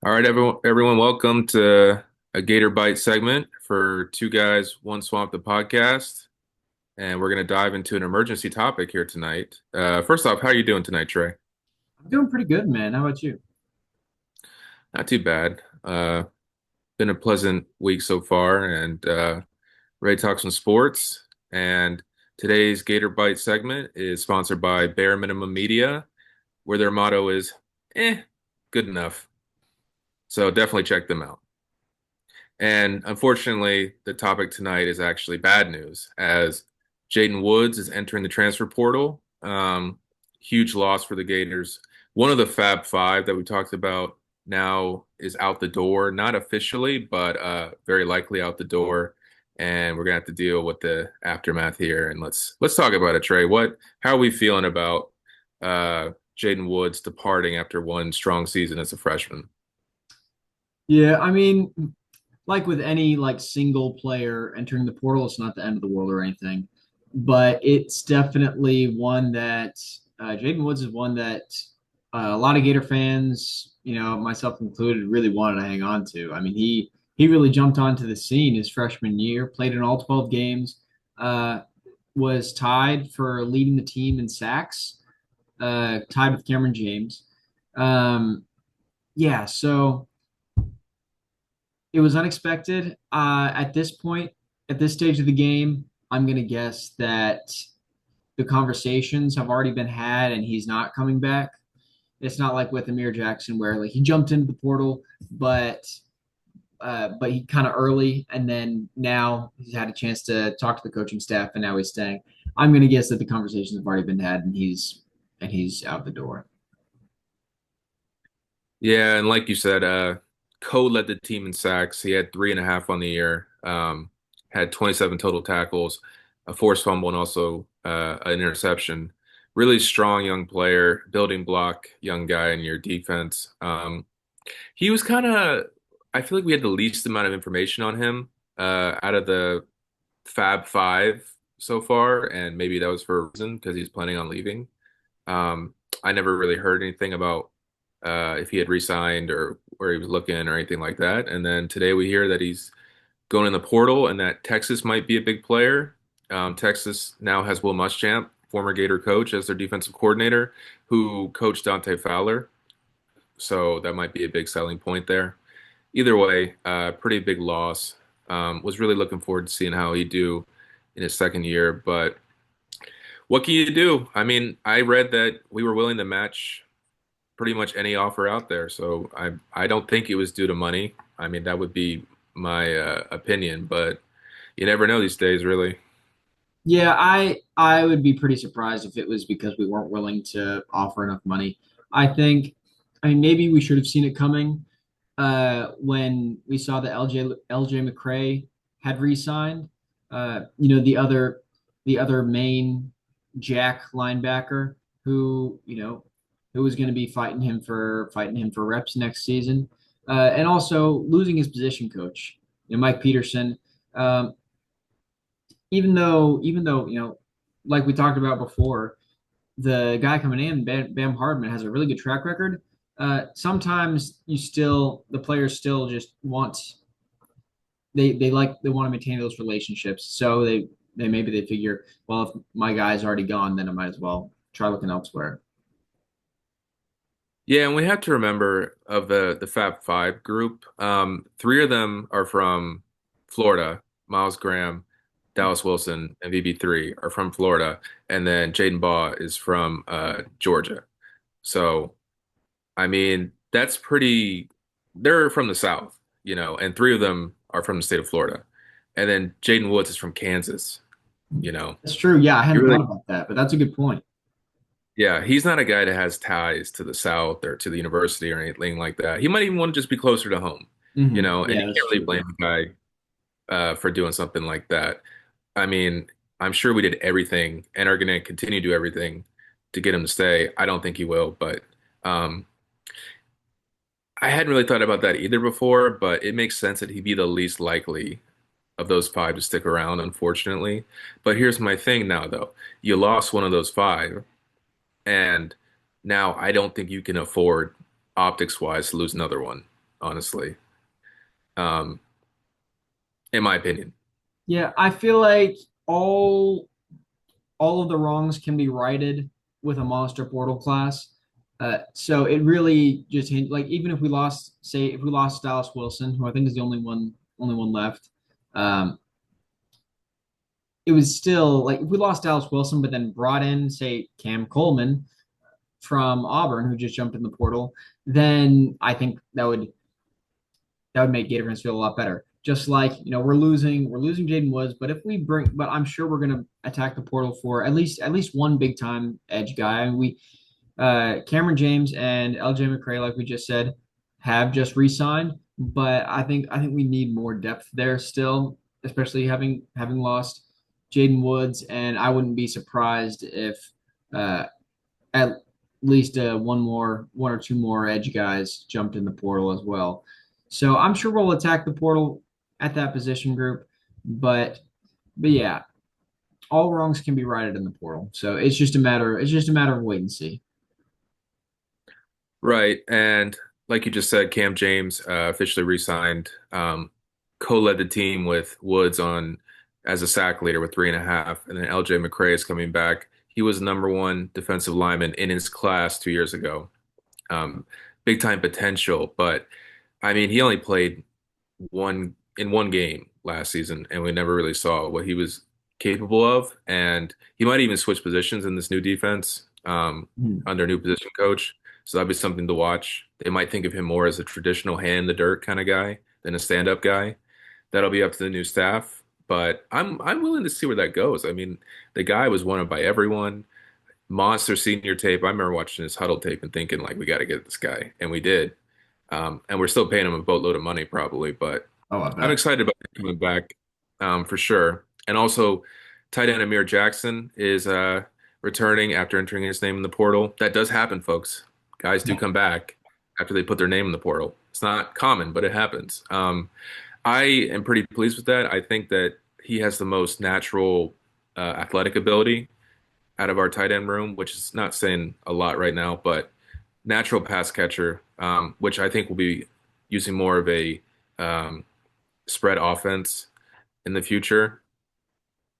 All right, everyone, welcome to a Gator Bite segment for Two Guys, One Swamp, the podcast. And we're going to dive into an emergency topic here tonight. First off, how are you doing tonight, Trey? I'm doing pretty good, man. How about you? Not too bad. Been a pleasant week so far, and ready to talk some sports. And today's Gator Bite segment is sponsored by Bare Minimum Media, where their motto is, good enough. So definitely check them out. And unfortunately, the topic tonight is actually bad news as Jaden Woods is entering the transfer portal. Huge loss for the Gators. One of the Fab Five that we talked about now is out the door, not officially, but very likely out the door. And we're gonna have to deal with the aftermath here. And let's talk about it, Trey. How are we feeling about Jaden Woods departing after one strong season as a freshman? Yeah, I mean, like with any single player entering the portal, it's not the end of the world or anything, but it's definitely one that Jaden Woods is one that a lot of Gator fans, myself included, really wanted to hang on to. I mean, he really jumped onto the scene his freshman year, played in all 12 games, uh, was tied for leading the team in sacks, tied with Cameron James. Um, yeah, so it was unexpected. At this point, at this stage of the game, I'm going to guess that the conversations have already been had and he's not coming back. It's not like with Amir Jackson where he jumped into the portal, but he kind of early, and then now he's had a chance to talk to the coaching staff, and now he's staying. I'm going to guess that the conversations have already been had, and he's out the door. Yeah, and like you said, Cole led the team in sacks. He had 3.5 on the year, had 27 total tackles, a forced fumble, and also an interception. Really strong young player, building block young guy in your defense. He was kind of, I feel like we had the least amount of information on him out of the Fab Five so far, and maybe that was for a reason because he's planning on leaving. Um, I never really heard anything about if he had resigned or where he was looking or anything like that. And then today we hear that he's going in the portal and that Texas might be a big player. Texas now has Will Muschamp, former Gator coach, as their defensive coordinator, who coached Dante Fowler. So that might be a big selling point there. Either way, pretty big loss. Was really looking forward to seeing how he do in his second year, but what can you do? I mean, I read that we were willing to match pretty much any offer out there. So I don't think it was due to money. I mean, that would be my opinion, but you never know these days, really. Yeah, I would be pretty surprised if it was because we weren't willing to offer enough money. I think, I mean, maybe we should have seen it coming when we saw that LJ McCray had re-signed. The other main Jack linebacker who was going to be fighting him for reps next season, and also losing his position coach, Mike Peterson. Um, even though like we talked about before, the guy coming in, Bam Hardman, has a really good track record. Sometimes the players still just want they want to maintain those relationships. So they figure, well, if my guy's already gone, then I might as well try looking elsewhere. Yeah, and we have to remember of the Fab Five group. Three of them are from Florida. Miles Graham, Dallas Wilson, and VB3 are from Florida, and then Jaden Baugh is from Georgia. So I mean, that's pretty. They're from the South, and three of them are from the state of Florida. And then Jaden Woods is from Kansas, you know. That's true. Yeah, I You hadn't thought really, about that, but that's a good point. yeah, he's not a guy that has ties to the South or to the university or anything like that. He might even want to just be closer to home, and Yeah, you that's can't really true. blame the guy for doing something like that. I mean, I'm sure we did everything and are going to continue to do everything to get him to stay. I don't think he will, but um, I hadn't really thought about that either before, but it makes sense that he'd be the least likely of those five to stick around, unfortunately. But here's my thing now, though. You lost one of those five, and now I don't think you can afford optics wise to lose another one. honestly, um, in my opinion. Yeah, I feel like all all of the wrongs can be righted with a monster portal class. So it really just like even if we lost, say, if we lost Dallas Wilson, who I think is the only one left, um, it was still like if we lost Dallas Wilson, but then brought in, say, Cam Coleman from Auburn, who just jumped in the portal, then I think that would make Gator fans feel a lot better. Just like we're losing Jaden Woods, but but I'm sure we're gonna attack the portal for at least one big time edge guy. And Cameron James and LJ McCray, like we just said, have just re-signed, but I think we need more depth there still, especially having lost Jaden Woods, and I wouldn't be surprised if uh, at least one or two more edge guys jumped in the portal as well. So I'm sure we'll attack the portal at that position group, but yeah, all wrongs can be righted in the portal. So it's just a matter of wait and see. Right. And like you just said, Cam James officially re-signed, co-led the team with Woods on as a sack leader with 3.5. And then LJ McCray is coming back. He was number one defensive lineman in his class 2 years ago. Big time potential, but I mean, he only played one game last season, and we never really saw what he was capable of. And he might even switch positions in this new defense Hmm. under new position coach. So that'd be something to watch. They might think of him more as a traditional hand in the dirt kind of guy than a stand-up guy. That'll be up to the new staff, but I'm willing to see where that goes. I mean, the guy was wanted by everyone. Monster senior tape. I remember watching his huddle tape and thinking like we got to get this guy, and we did. And we're still paying him a boatload of money probably, but Oh, I I'm bet. excited about him coming back for sure. And also, tight end Amir Jackson is returning after entering his name in the portal. That does happen, folks. Guys do Yeah. come back after they put their name in the portal. It's not common, but it happens. I am pretty pleased with that. I think that he has the most natural athletic ability out of our tight end room, which is not saying a lot right now, but natural pass catcher, which I think will be using more of a um, spread offense in the future.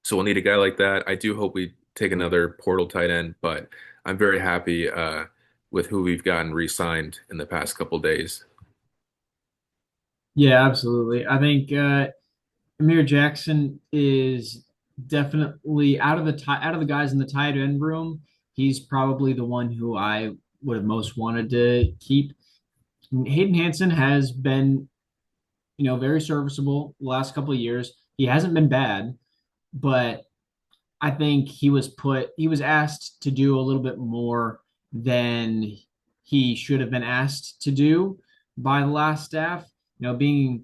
So we'll need a guy like that. I do hope we take another portal tight end, but I'm very happy with who we've gotten re-signed in the past couple days. Yeah, absolutely. I think Amir Jackson is definitely out of the guys in the tight end room. He's probably the one who I would have most wanted to keep. Hayden Hansen has been, very serviceable the last couple of years. He hasn't been bad, but I think he was asked to do a little bit more than he should have been asked to do by the last staff. Being,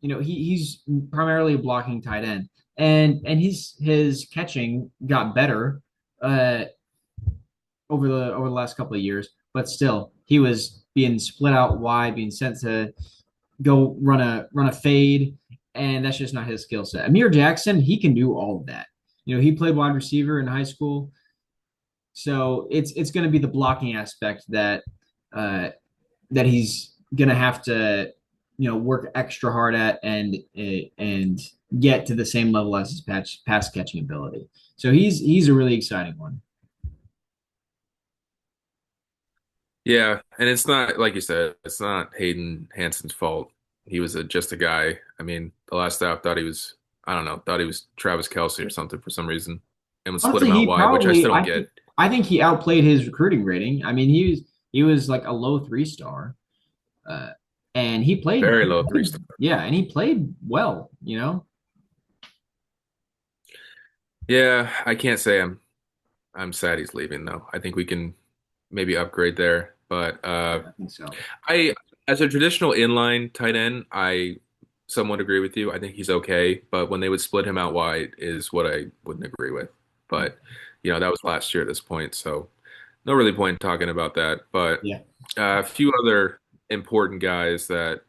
he's primarily a blocking tight end, and his catching got better uh, over the last couple of years, but still he was being split out wide, being sent to go run a fade, and that's just not his skill set. Amir Jackson, he can do all of that. He played wide receiver in high school, so it's going to be the blocking aspect uh, that he's going to have to work extra hard at and get to the same level as his pass catching ability. So he's a really exciting one. Yeah, and it's not like you said, it's not Hayden Hansen's fault. He was just a guy. I mean, the last staff thought he was, I don't know, thought he was Travis Kelsey or something for some reason, and would split Honestly, him out he wide, which I probably still don't get. I think he outplayed his recruiting rating. I mean, he was like a low 3 star, uh, and Very low 3 star. yeah, and he played well. Yeah, I can't say I'm sad he's leaving though. I think we can maybe upgrade there, but Yeah, I think so. I as a traditional inline tight end, I somewhat agree with you. I think he's okay, but when they would split him out wide is what I wouldn't agree with. But that was last year at this point, so no really point in talking about that. But Yeah. a few other important guys that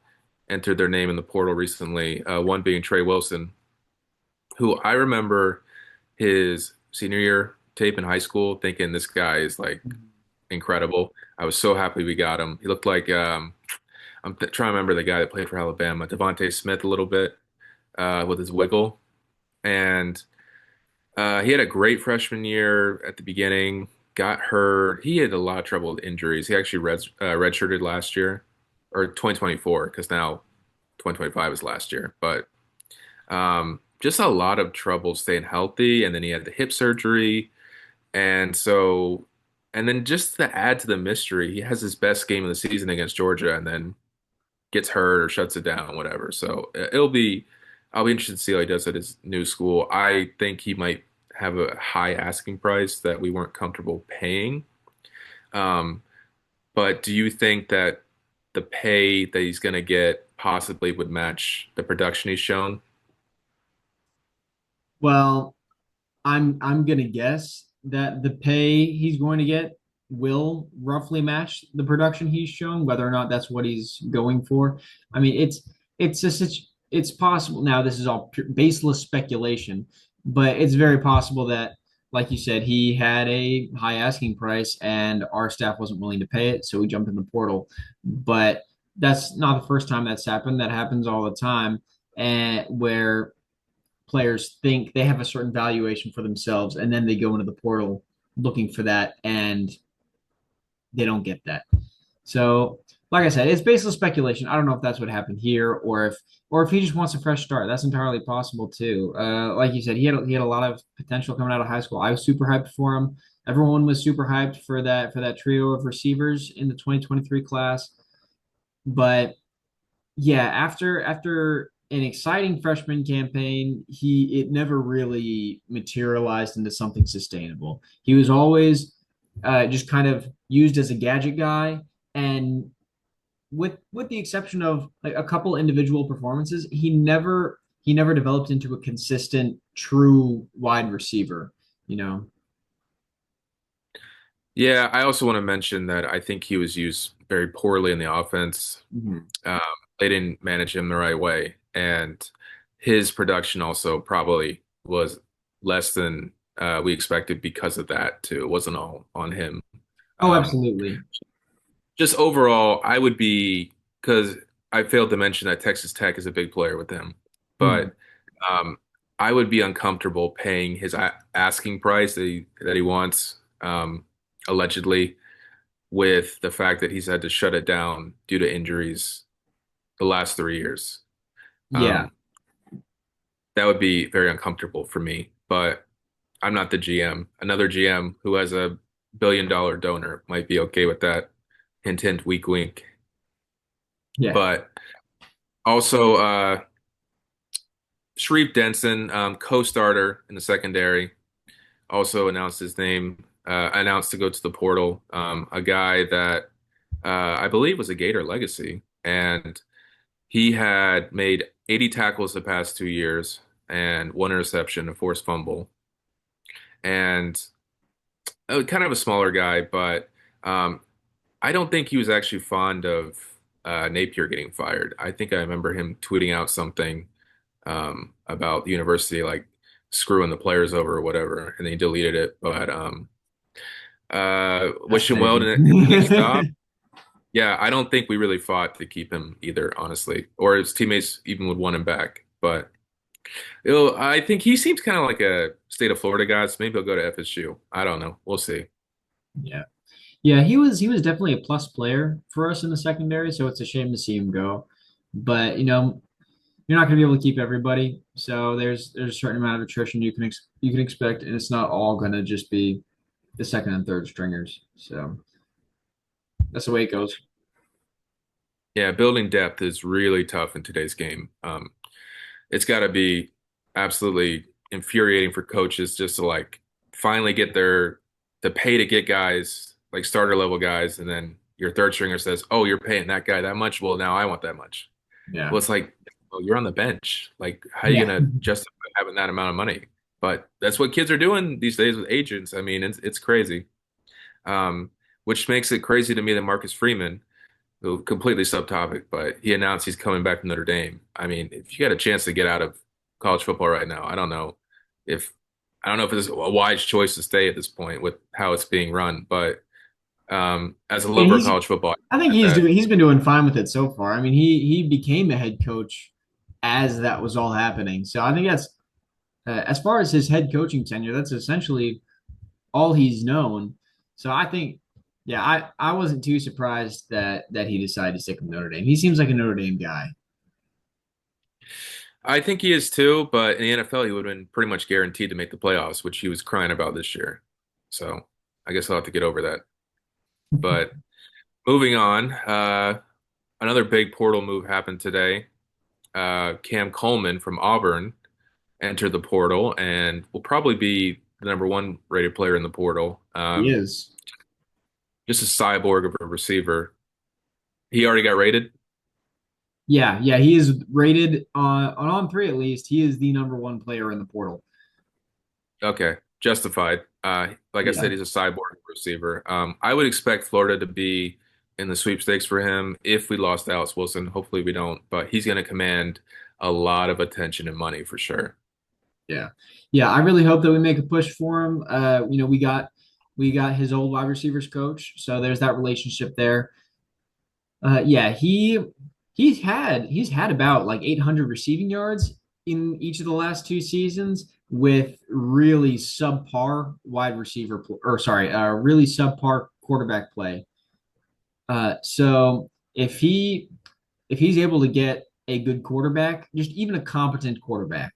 entered their name in the portal recently. One being Trey Wilson, who I remember his senior year tape in high school, thinking this guy is like incredible. I was so happy we got him. He looked like I'm trying to remember the guy that played for Alabama, Devontae Smith, a little bit with his wiggle, and he had a great freshman year at the beginning. Got hurt. He had a lot of trouble with injuries. He actually redshirted last year, or 2024, because now 2025 is last year. But just a lot of trouble staying healthy. And then he had the hip surgery. And so, and then just to add to the mystery, he has his best game of the season against Georgia and then gets hurt or shuts it down, whatever. So I'll be interested to see how he does at his new school. I think he might have a high asking price that we weren't comfortable paying. Um, but do you think that the pay that he's going to get possibly would match the production he's shown? Well, I'm gonna guess that the pay he's going to get will roughly match the production he's shown, whether or not that's what he's going for. I mean, it's just it's possible. Now, this is all baseless speculation, but it's very possible that, like you said, he had a high asking price and our staff wasn't willing to pay it, so we jumped in the portal. But that's not the first time that's happened. That happens all the time, and where players think they have a certain valuation for themselves and then they go into the portal looking for that and they don't get that. So, like I said, it's basically speculation. I don't know if that's what happened here or if he just wants a fresh start. That's entirely possible too. Like you said, he had a lot of potential coming out of high school. I was super hyped for him. Everyone was super hyped for that trio of receivers in the 2023 class. But yeah, after an exciting freshman campaign, he it never really materialized into something sustainable. He was always just kind of used as a gadget guy, and with the exception of like a couple individual performances, he never developed into a consistent, true wide receiver. You know. Yeah, I also want to mention that I think he was used very poorly in the offense. Mhm. Um, they didn't manage him the right way, and his production also probably was less than we expected because of that too. It wasn't all on him. Oh, Um, absolutely. just overall, I would be because I failed to mention that Texas Tech is a big player with him, Mhm. but um, I would be uncomfortable paying his asking price that he wants, allegedly, with the fact that he's had to shut it down due to injuries the last 3 years. Yeah. Um, that would be very uncomfortable for me, but I'm not the GM. Another GM who has a billion-dollar donor might be okay with that. Hint, hint, wink, wink. Yeah. But also, Sharif Denson, co-starter in the secondary, also announced his name, announced to go to the portal. A guy that I believe was a Gator legacy, and he had made 80 tackles the past 2 years and one interception, a forced fumble, and kind of a smaller guy, but um, I don't think he was actually fond of Napier getting fired. I think I remember him tweeting out something about the university like screwing the players over or whatever, and he deleted it. But That's wish him well crazy. in the next job. Yeah, I don't think we really fought to keep him either, honestly, or his teammates even would want him back. But I think he seems kind of like a state of Florida guy, so maybe he'll go to FSU. I don't know. We'll see. Yeah. Yeah, he was definitely a plus player for us in the secondary, so it's a shame to see him go. But you're not going to be able to keep everybody, so there's a certain amount of attrition you can expect, and it's not all going to just be the second and third stringers. So that's the way it goes. Yeah, building depth is really tough in today's game. It's got to be absolutely infuriating for coaches just to like finally get the pay to get guys like starter level guys, and then your third stringer says, "Oh, you're paying that guy that much. Well, now I want that much." Yeah, Well, it's like, oh, you're on the bench. Like, how are you yeah, gonna justify having that amount of money? But that's what kids are doing these days with agents. I mean, it's crazy. Um, which makes it crazy to me that Marcus Freeman, who completely subtopic, but he announced he's coming back to Notre Dame. I mean, if you got a chance to get out of college football right now, if I don't know if it's a wise choice to stay at this point with how it's being run, but As a And lover of college football, I think at that. he's been doing fine with it so far. I mean, he became a head coach as that was all happening. So I think that's as far as his head coaching tenure, that's essentially all he's known. So I think, yeah, I wasn't too surprised that he decided to stick with Notre Dame. He seems like a Notre Dame guy. I think he is too, but in the NFL, he would have been pretty much guaranteed to make the playoffs, which he was crying about this year. So I guess I'll have to get over that. But moving on, another big portal move happened today. Cam Coleman from Auburn entered the portal and will probably be the number one rated player in the portal. He is. Just a cyborg of a receiver. He already got rated. Yeah, yeah, he is rated on three at least. He is the number one player in the portal. Okay, justified. Like I Yeah. said, he's a cyborg receiver. I would expect Florida to be in the sweepstakes for him if we lost Dallas Wilson. Hopefully we don't, but he's going to command a lot of attention and money for sure. Yeah. Yeah, I really hope that we make a push for him. We got his old wide receivers coach, so there's that relationship there. Yeah, he's had about like 800 receiving yards in each of the last two seasons with really subpar wide receiver or sorry, really subpar quarterback play. So if he's able to get a good quarterback, just even a competent quarterback,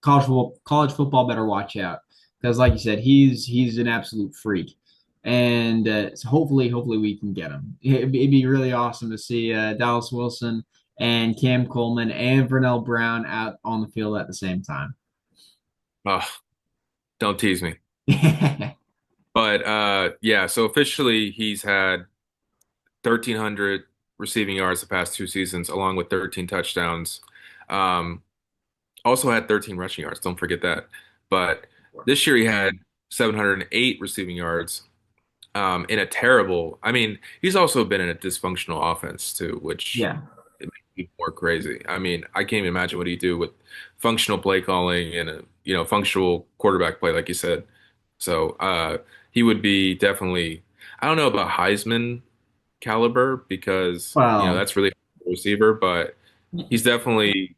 college football better watch out because, like you said, he's an absolute freak, and so hopefully we can get him. It'd be really awesome to see Dallas Wilson and Cam Coleman and Vernell Brown out on the field at the same time. Oh, don't tease me. But yeah, so officially he's had 1,300 receiving yards the past two seasons, along with 13 touchdowns. Um, Also had 13 rushing yards. Don't forget that. But this year he had 708 receiving yards in a terrible. I mean, he's also been in a dysfunctional offense too, which Yeah. it makes me more crazy. I mean, I can't even imagine what he do with functional play calling and a functional quarterback play, like you said. So he would be definitely. I don't know about Heisman caliber because Well, that's really a receiver, but he's definitely.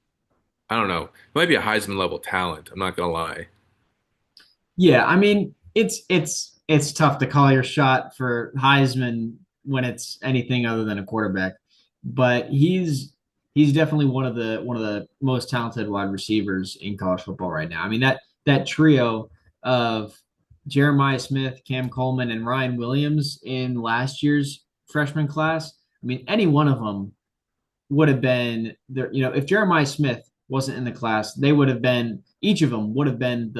I don't know. He might be a Heisman level talent. I'm not gonna lie. yeah, I mean, it's tough to call your shot for Heisman when it's anything other than a quarterback, but he's definitely one of the most talented wide receivers in college football right now. I mean that trio of Jeremiah Smith, Cam Coleman, and Ryan Williams in last year's freshman class. I mean, any one of them would have been there. You know, if Jeremiah Smith wasn't in the class, they would have been each of them would have been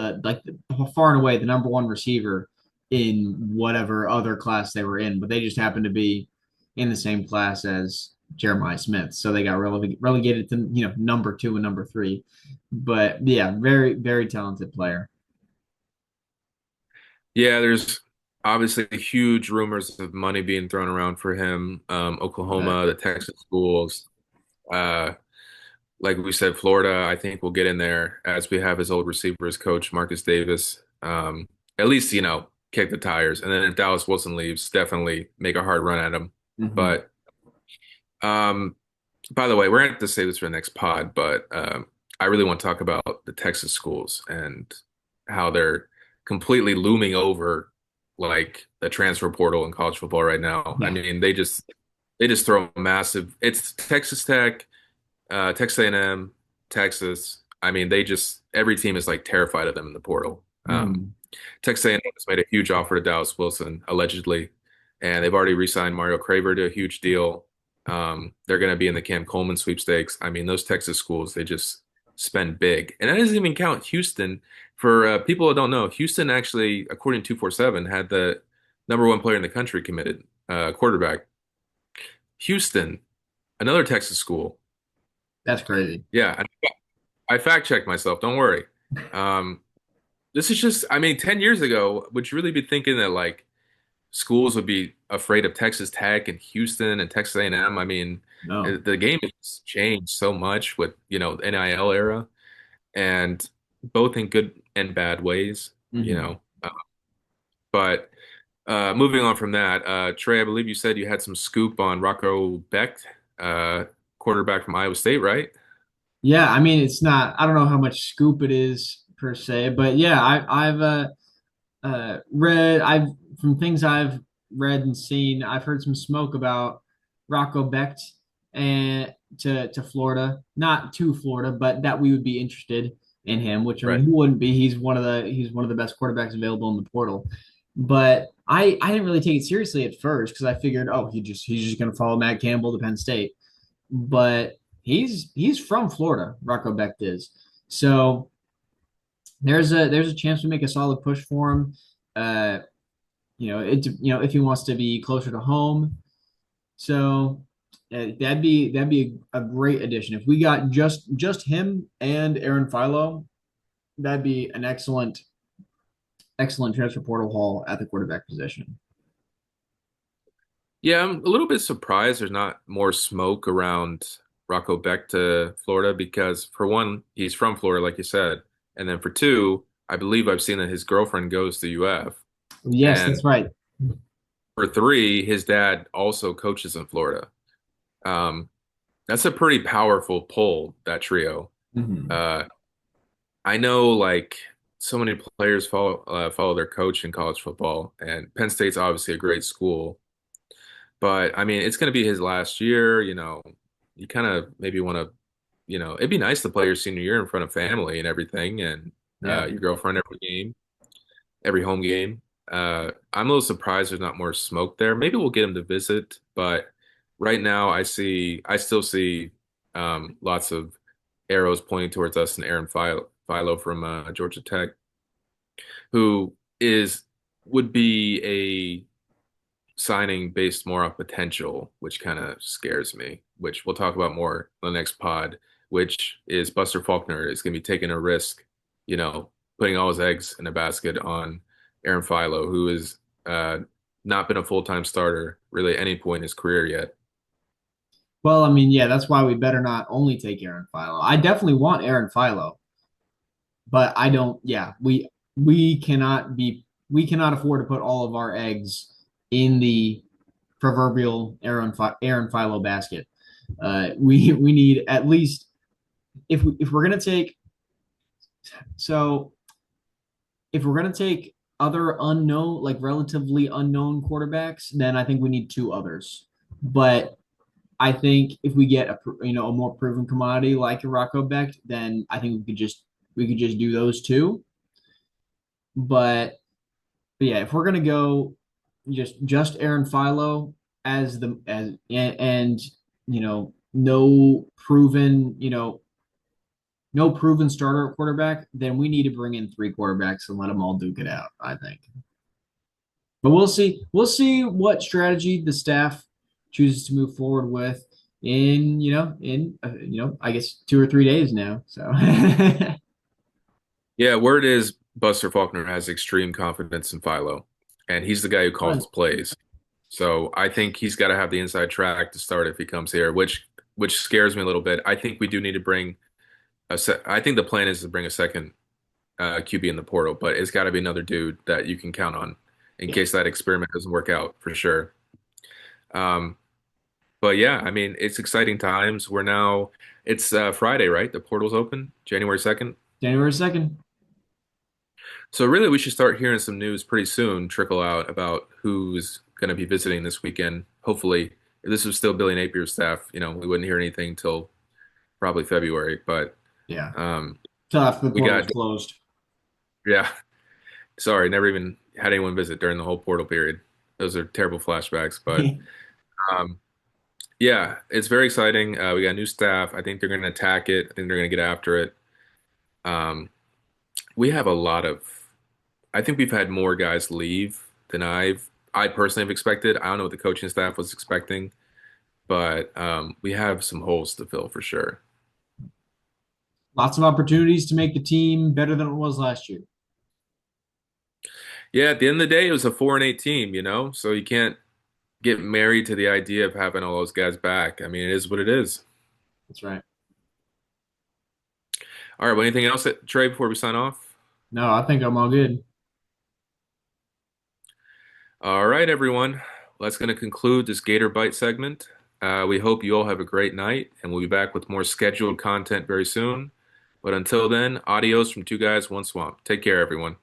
far and away the number one receiver in whatever other class they were in, but they just happened to be in the same class as Jeremiah Smith, so they got relegated to number two and number three. But yeah, very talented player. Yeah, there's obviously huge rumors of money being thrown around for him. But Oklahoma, the Texas schools, uh, like we said, Florida. I think will get in there as we have his old receivers coach Marcus Davis. At least kick the tires, and then if Dallas Wilson leaves, definitely make a hard run at him. mhm. But um, by the way, we're going to have to save this for the next pod, but I really want to talk about the Texas schools and how they're completely looming over like the transfer portal in college football right now. I Yeah. mean, they just throw massive. It's Texas Tech, Texas A&M, Texas. I mean, they just every team is like terrified of them in the portal. Mhm. Texas A&M has made a huge offer to Dallas Wilson, allegedly, and they've already re-signed Mario Craver to a huge deal. They're going to be in the Cam Coleman sweepstakes. I mean, those Texas schools, they just spend big. And that doesn't even count Houston. For people that don't know, Houston actually, according to 247, had the number one player in the country committed, quarterback. Houston, another Texas school. That's crazy. Yeah, I fact checked myself. Don't worry. Um, this is just, I mean, 10 years ago, would you really be thinking that like schools would be afraid of Texas Tech and Houston and Texas A&M? I mean, No. the game has changed so much with, NIL era and both in good and bad ways, you Mhm. know. But Moving on from that, Trey, I believe you said you had some scoop on Rocco Becht, uh, quarterback from Iowa State, right? Yeah, I mean, it's not. I don't know how much scoop it is per se, but yeah, I've read. I've from things I've read and seen. I've heard some smoke about Rocco Becht and to Florida, not to Florida, but that we would be interested in him. Which I mean, Right. who wouldn't be? He's one of the best quarterbacks available in the portal. But I didn't really take it seriously at first because I figured, oh, he's just going to follow Matt Campbell to Penn State. But he's from Florida. Rocco Becht is. So there's a chance we make a solid push for him. Uh, if he wants to be closer to home. So that'd be a great addition. If we got just him and Aaron Philo, that'd be an excellent transfer portal haul at the quarterback position. Yeah, I'm a little bit surprised there's not more smoke around Rocco Becht to Florida because, for one, he's from Florida, like you said. And then for two, I believe I've seen that his girlfriend goes to UF. Yes, And that's right. for three, his dad also coaches in Florida. Um, that's a pretty powerful pull, that trio. Mhm. Uh, I know like so many players follow their coach in college football, and Penn State's obviously a great school. But I mean, it's going to be his last year. You kind of maybe want to, it'd be nice to play your senior year in front of family and everything, and Yeah. your girlfriend every game, every home game. I'm a little surprised there's not more smoke there. Maybe we'll get him to visit, but right now I still see lots of arrows pointing towards us and Aaron Philo from Georgia Tech, who is would be signing based more on potential, which kind of scares me, which we'll talk about more on the next pod, which is Buster Faulkner is going to be taking a risk, you know, putting all his eggs in a basket on Aaron Philo, who has not been a full-time starter really at any point in his career yet. Well, I mean, yeah, that's why we better not only take Aaron Philo. I definitely want Aaron Philo, but I don't. Yeah, we cannot afford to put all of our eggs in the proverbial Aaron Philo basket. We need at least if we're gonna take so if we're gonna take other unknown like relatively unknown quarterbacks, then I think we need two others. But I think if we get a more proven commodity like a Rocco Becht, then I think we could just do those two. But yeah, if we're gonna go just Aaron Philo as the as and no proven starter at quarterback, then we need to bring in three quarterbacks and let them all duke it out, I think. But we'll see. We'll see what strategy the staff chooses to move forward with I guess 2 or 3 days now. So Yeah, word is Buster Faulkner has extreme confidence in Philo, and he's the guy who calls plays. So I think he's got to have the inside track to start if he comes here, which scares me a little bit. I think we do need to bring I think the plan is to bring a second QB in the portal, but it's got to be another dude that you can count on in yeah, case that experiment doesn't work out for sure. Um, but yeah, I mean, it's exciting times. It's Friday, right? The portal's open, January 2nd. January 2nd. So really, we should start hearing some news pretty soon trickle out about who's going to be visiting this weekend. Hopefully, if this was still Billy Napier's staff, we wouldn't hear anything till probably February. But Yeah. um, Till after the we portal's got, closed. yeah, sorry, never even had anyone visit during the whole portal period. Those are terrible flashbacks. But um, yeah, it's very exciting. We got new staff. I think they're going to attack it. I think they're going to get after it. Um, we have a lot of I think we've had more guys leave than I personally have expected. I don't know what the coaching staff was expecting, but we have some holes to fill for sure. Lots of opportunities to make the team better than it was last year. Yeah, at the end of the day, it was a 4-8 team, so you can't get married to the idea of having all those guys back. I mean, it is what it is. That's right. All right, well, anything else, Trey, before we sign off? No, I think I'm all good. All right, everyone. Well, that's going to conclude this Gator Bite segment. We hope you all have a great night, and we'll be back with more scheduled content very soon. But until then, adios from two guys, one swamp. Take care, everyone.